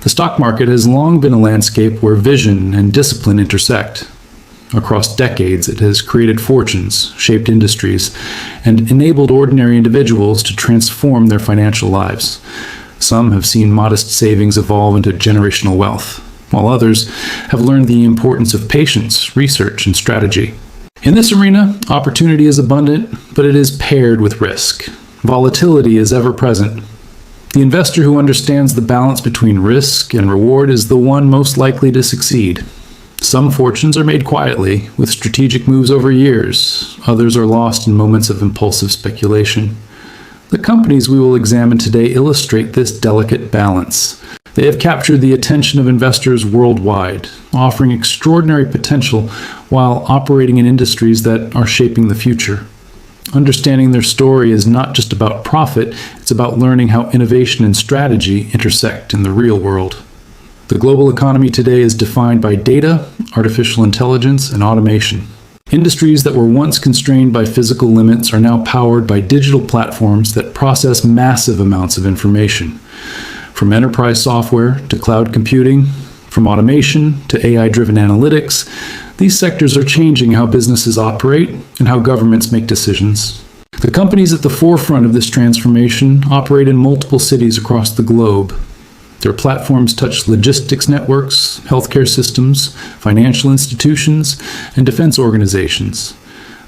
The stock market has long been a landscape where vision and discipline intersect. Across decades, it has created fortunes, shaped industries, and enabled ordinary individuals to transform their financial lives. Some have seen modest savings evolve into generational wealth, while others have learned the importance of patience, research, and strategy. In this arena, opportunity is abundant, but it is paired with risk. Volatility is ever present. The investor who understands the balance between risk and reward is the one most likely to succeed. Some fortunes are made quietly, with strategic moves over years. Others are lost in moments of impulsive speculation. The companies we will examine today illustrate this delicate balance. They have captured the attention of investors worldwide, offering extraordinary potential while operating in industries that are shaping the future. Understanding their story is not just about profit, it's about learning how innovation and strategy intersect in the real world. The global economy today is defined by data, artificial intelligence, and automation. Industries that were once constrained by physical limits are now powered by digital platforms that process massive amounts of information. From enterprise software to cloud computing, from automation to AI-driven analytics, these sectors are changing how businesses operate and how governments make decisions. The companies at the forefront of this transformation operate in multiple cities across the globe. Their platforms touch logistics networks, healthcare systems, financial institutions, and defense organizations.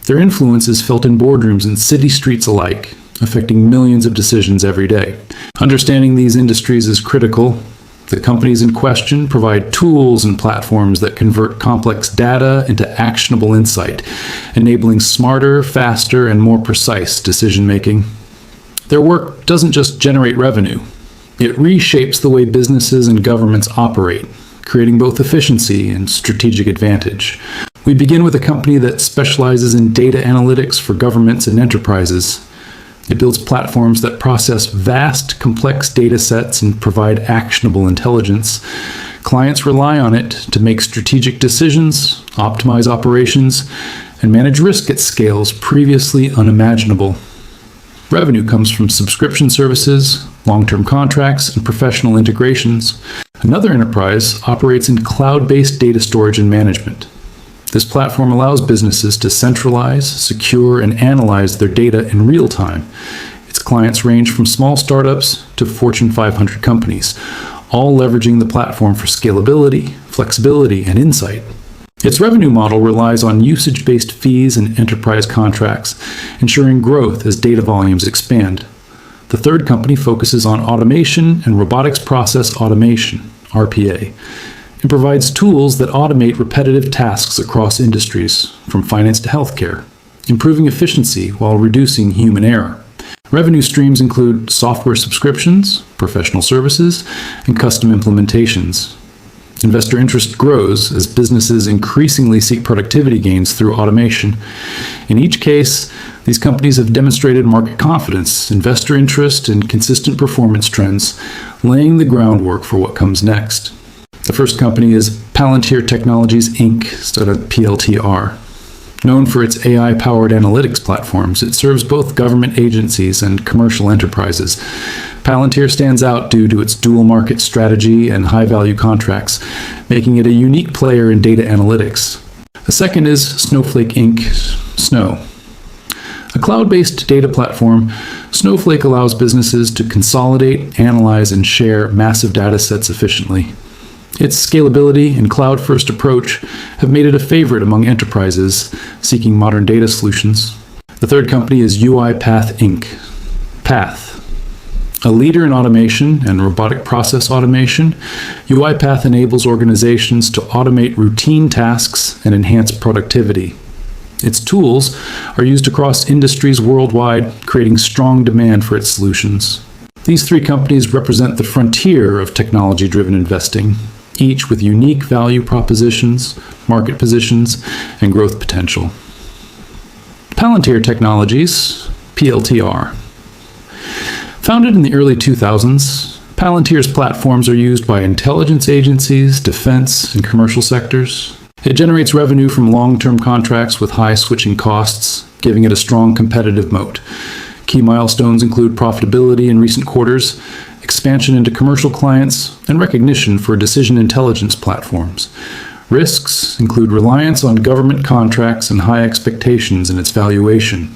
Their influence is felt in boardrooms and city streets alike, affecting millions of decisions every day. Understanding these industries is critical. The companies in question provide tools and platforms that convert complex data into actionable insight, enabling smarter, faster, and more precise decision-making. Their work doesn't just generate revenue. It reshapes the way businesses and governments operate, creating both efficiency and strategic advantage. We begin with a company that specializes in data analytics for governments and enterprises. It builds platforms that process vast, complex data sets and provide actionable intelligence. Clients rely on it to make strategic decisions, optimize operations, and manage risk at scales previously unimaginable. Revenue comes from subscription services, long-term contracts, and professional integrations. Another enterprise operates in cloud-based data storage and management. This platform allows businesses to centralize, secure, and analyze their data in real time. Its clients range from small startups to Fortune 500 companies, all leveraging the platform for scalability, flexibility, and insight. Its revenue model relies on usage-based fees and enterprise contracts, ensuring growth as data volumes expand. The third company focuses on automation and robotics process automation, RPA. It provides tools that automate repetitive tasks across industries, from finance to healthcare, improving efficiency while reducing human error. Revenue streams include software subscriptions, professional services, and custom implementations. Investor interest grows as businesses increasingly seek productivity gains through automation. In each case, these companies have demonstrated market confidence, investor interest, and consistent performance trends, laying the groundwork for what comes next. The first company is Palantir Technologies, Inc., stood at PLTR. Known for its AI-powered analytics platforms, it serves both government agencies and commercial enterprises. Palantir stands out due to its dual market strategy and high-value contracts, making it a unique player in data analytics. The second is Snowflake, Inc., Snow. A cloud-based data platform, Snowflake allows businesses to consolidate, analyze, and share massive data sets efficiently. Its scalability and cloud-first approach have made it a favorite among enterprises seeking modern data solutions. The third company is UiPath, Inc., Path. A leader in automation and robotic process automation, UiPath enables organizations to automate routine tasks and enhance productivity. Its tools are used across industries worldwide, creating strong demand for its solutions. These three companies represent the frontier of technology-driven investing, each with unique value propositions, market positions, and growth potential. Palantir Technologies, PLTR. Founded in the early 2000s, Palantir's platforms are used by intelligence agencies, defense, and commercial sectors. It generates revenue from long-term contracts with high switching costs, giving it a strong competitive moat. Key milestones include profitability in recent quarters expansion into commercial clients, and recognition for decision intelligence platforms. Risks include reliance on government contracts and high expectations in its valuation.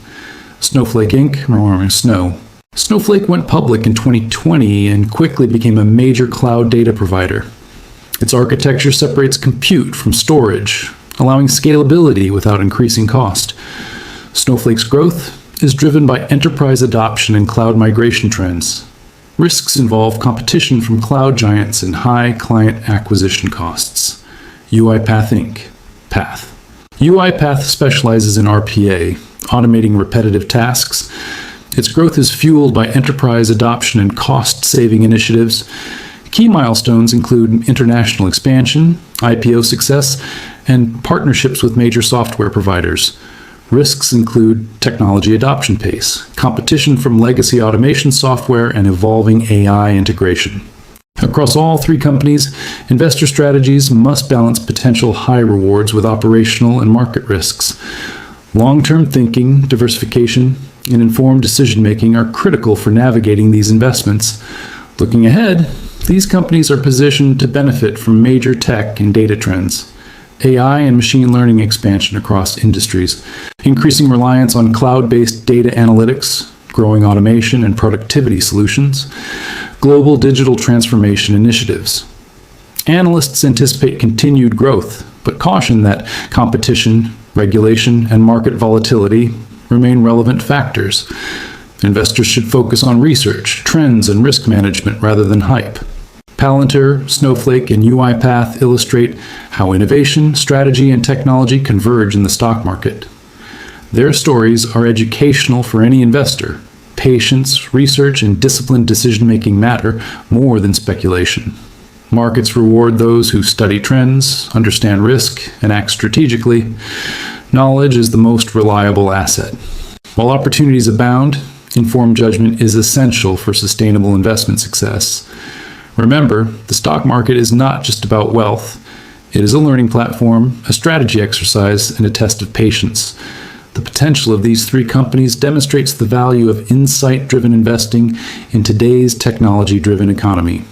Snowflake Inc., or Snow. Snowflake went public in 2020 and quickly became a major cloud data provider. Its architecture separates compute from storage, allowing scalability without increasing cost. Snowflake's growth is driven by enterprise adoption and cloud migration trends. Risks involve competition from cloud giants and high client acquisition costs. UiPath Inc. Path. UiPath specializes in RPA, automating repetitive tasks. Its growth is fueled by enterprise adoption and cost-saving initiatives. Key milestones include international expansion, IPO success, and partnerships with major software providers. Risks include technology adoption pace, competition from legacy automation software, and evolving AI integration. Across all three companies, investor strategies must balance potential high rewards with operational and market risks. Long-term thinking, diversification, and informed decision-making are critical for navigating these investments. Looking ahead, these companies are positioned to benefit from major tech and data trends, AI and machine learning expansion across industries, increasing reliance on cloud-based data analytics, growing automation and productivity solutions, global digital transformation initiatives. Analysts anticipate continued growth, but caution that competition, regulation, and market volatility remain relevant factors. Investors should focus on research, trends, and risk management rather than hype. Palantir, Snowflake, and UiPath illustrate how innovation, strategy, and technology converge in the stock market. Their stories are educational for any investor. Patience, research, and disciplined decision-making matter more than speculation. Markets reward those who study trends, understand risk, and act strategically. Knowledge is the most reliable asset. While opportunities abound, informed judgment is essential for sustainable investment success. Remember, the stock market is not just about wealth. It is a learning platform, a strategy exercise, and a test of patience. The potential of these three companies demonstrates the value of insight-driven investing in today's technology-driven economy.